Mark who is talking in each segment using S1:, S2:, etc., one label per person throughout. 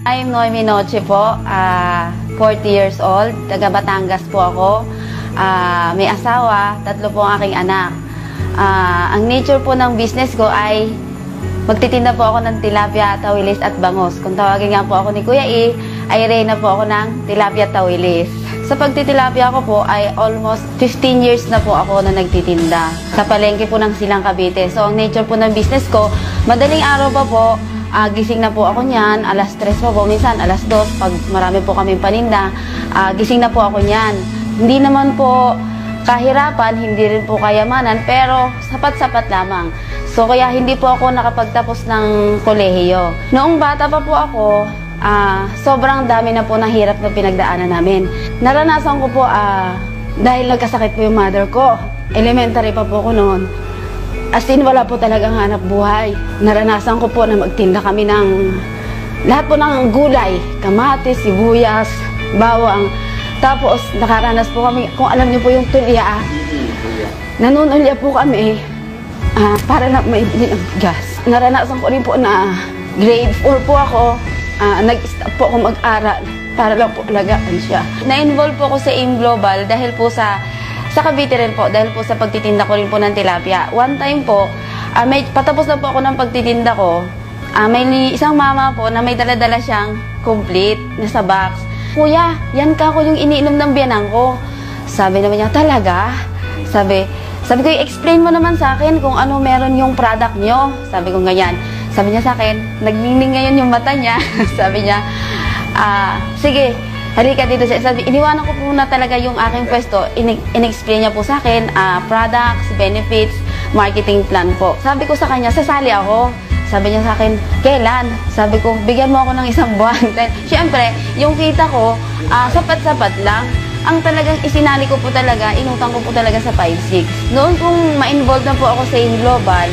S1: I'm Noemi Noche po, 40 years old, taga Batangas po ako. May asawa, 3 po ang aking anak. Ang nature po ng business ko ay magtitinda po ako ng tilapia, tawilis at bangos. Kung tawagin nga po ako ni Kuya E, ay reyna po ako ng tilapia tawilis. Sa pagtitilapia ko po ay almost 15 years na po ako na nagtitinda. Sa palengke po ng Silang Cavite. So ang nature po ng business ko, madaling araw pa po, gising na po ako niyan, alas 3 po, minsan alas 2, pag marami po kaming paninda, gising na po ako niyan. Hindi naman po kahirapan, hindi rin po kayamanan, pero sapat-sapat lamang. So kaya hindi po ako nakapagtapos ng kolehiyo. Noong bata pa po ako, sobrang dami na po ng hirap na pinagdaanan namin. Naranasan ko po, dahil nagkasakit po yung mother ko, elementary pa po ko noon. As in, wala po talagang hanap buhay. Naranasan ko po na magtinda kami ng lahat po ng gulay, kamatis, sibuyas, bawang. Tapos, nakaranas po kami, kung alam niyo po yung tulya, nanunulya po kami para lang maibili ng gas. Naranasan ko rin po na grade 4 po ako, nag-stop po ako mag-aral para lang po alagaan siya. Na-involve po ako sa AIM Global dahil po sa Cavite rin po, dahil po sa pagtitinda ko rin po ng tilapia. One time po, may patapos na po ako ng pagtitinda ko, may isang mama po na may dala-dala siyang complete na sa box. Kuya, yan ka ko yung iniinom ng biyanang ko. Sabi naman niya, talaga? Sabi ko, i-explain mo naman sa akin kung ano meron yung product nyo. Sabi ko ganyan. Sabi niya sa akin, nagnining ngayon yung mata niya. Sabi niya, sige, halika dito. Sabi, iniwanan ko po na talaga yung aking pwesto. In-explain niya po sa akin, products, benefits, marketing plan po. Sabi ko sa kanya, sasali ako. Sabi niya sa akin, kailan? Sabi ko, bigyan mo ako ng 1 buwan. Siyempre, yung kita ko, sapat-sapat lang. Ang talagang isinali ko po talaga, inutang ko po talaga sa 5-6. Noon kung ma-involve na po ako sa AIM Global,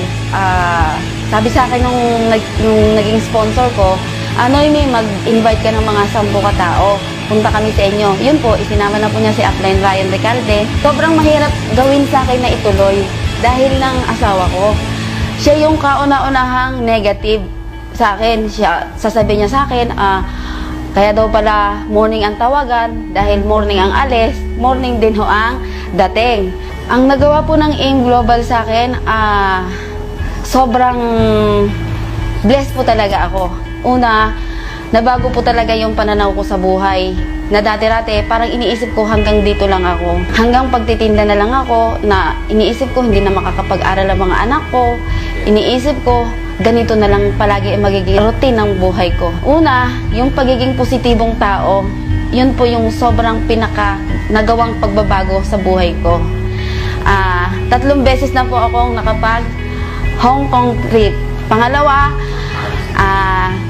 S1: sabi sa akin nung naging sponsor ko, Noemi, mag-invite ka ng mga 10 katao. Punta kami sa inyo. Yun po, isinama na po niya si Upline Ryan Recalde. Sobrang mahirap gawin sa akin na ituloy dahil ng asawa ko. Siya yung kauna-unahang negative sa akin. Sasabihin niya sa akin, kaya daw pala morning ang tawagan dahil morning ang alis, morning din ho ang dating. Ang nagawa po ng AIM Global sa akin, sobrang blessed po talaga ako. Una, nabago po talaga yung pananaw ko sa buhay. Na dati-dati, parang iniisip ko hanggang dito lang ako. Hanggang pagtitinda na lang ako, na iniisip ko hindi na makakapag-aral ang mga anak ko. Iniisip ko, ganito na lang palagi ang magiging routine ng buhay ko. Una, yung pagiging positibong tao, yun po yung sobrang nagawang pagbabago sa buhay ko. 3 beses na po akong nakapag Hong Kong trip. Pangalawa,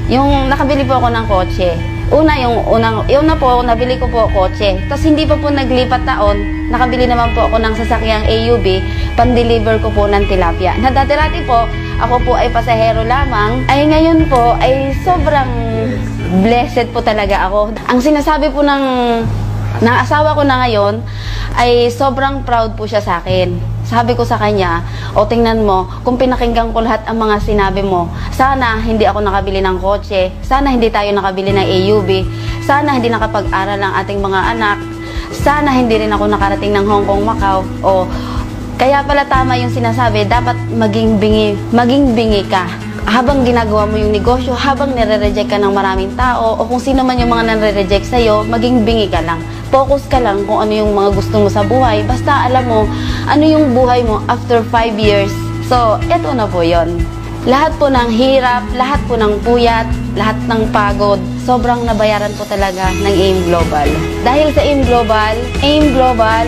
S1: yung nakabili po ako ng kotse. Una po, nabili ko po kotse. Tapos hindi pa po naglipat taon, nakabili naman po ako ng sasakyang AUB, pan-deliver ko po ng tilapia. Na dati-dati po, ako po ay pasahero lamang, ay ngayon po ay sobrang blessed po talaga ako. Ang sinasabi po ng asawa ko na ngayon, ay sobrang proud po siya sa akin. Sabi ko sa kanya, tingnan mo, kung pinakinggan ko lahat ang mga sinabi mo, sana hindi ako nakabili ng kotse, sana hindi tayo nakabili ng AUB, sana hindi nakapag-aral ang ating mga anak, sana hindi rin ako nakarating ng Hong Kong, Macau, kaya pala tama yung sinasabi, dapat maging bingi ka. Habang ginagawa mo yung negosyo, habang nire-reject ka ng maraming tao, o kung sino man yung mga nare-reject sa'yo, maging bingi ka lang. Focus ka lang kung ano yung mga gusto mo sa buhay. Basta alam mo, ano yung buhay mo after 5 years. So, eto na po yon. Lahat po ng hirap, lahat po ng puyat, lahat ng pagod, sobrang nabayaran po talaga ng AIM Global. Dahil sa AIM Global,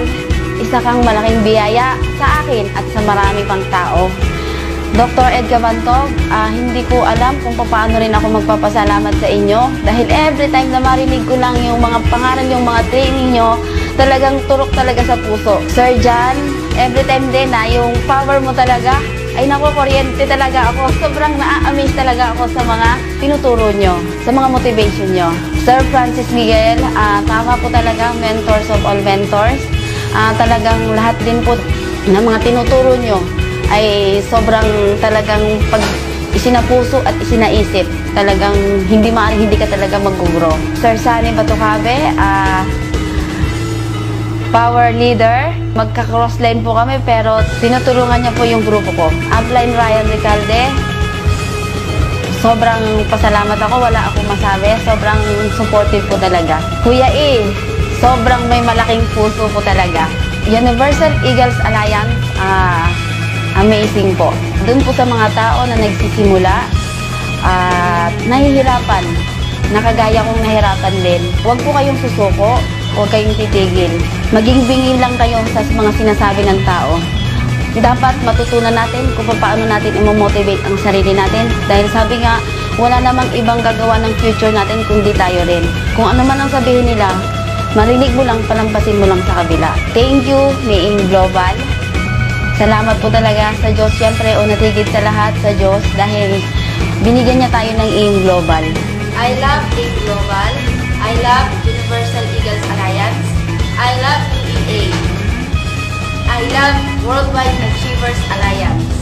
S1: isa kang malaking biyaya sa akin at sa marami pang tao. Dr. Ed Cabantog, hindi ko alam kung paano rin ako magpapasalamat sa inyo dahil every time na marinig ko lang yung mga pangaral, yung mga training nyo, talagang turok talaga sa puso. Sir John, every time din yung power mo talaga, ay naku, kuryente talaga ako. Sobrang na-amaze talaga ako sa mga tinuturo nyo, sa mga motivation nyo. Sir Francis Miguel, tama po talaga, mentors of all mentors. Talagang lahat din po ng mga tinuturo nyo ay sobrang talagang pag isinapuso at isinaisip, talagang hindi maaaring hindi ka talaga mag-grow. Sir Sunny Batucabe, power leader. Magka-crossline po kami pero tinutulungan niya po yung grupo ko. Upline Ryan Recalde, sobrang pasalamat ako, wala akong masabi. Sobrang supportive po talaga. Kuya E, sobrang may malaking puso po talaga. Universal Eagles Alliance, amazing po. Doon po sa mga tao na nagsisimula at nahihirapan, nakagaya kong nahirapan din. Huwag po kayong susuko, huwag kayong titigil. Maging bingin lang kayo sa mga sinasabi ng tao. Dapat matutunan natin kung paano natin i-motivate ang sarili natin. Dahil sabi nga, wala namang ibang gagawa ng future natin kundi tayo rin. Kung ano man ang sabihin nila, marinig mo lang, palampasin mo lang sa kabila. Thank you, Maying Global. Salamat po talaga sa Diyos. Siyempre, unat higit sa lahat sa Diyos dahil binigyan niya tayo ng AIM Global. I love AIM Global. I love Universal Eagles Alliance. I love UEA. I love Worldwide Achievers Alliance.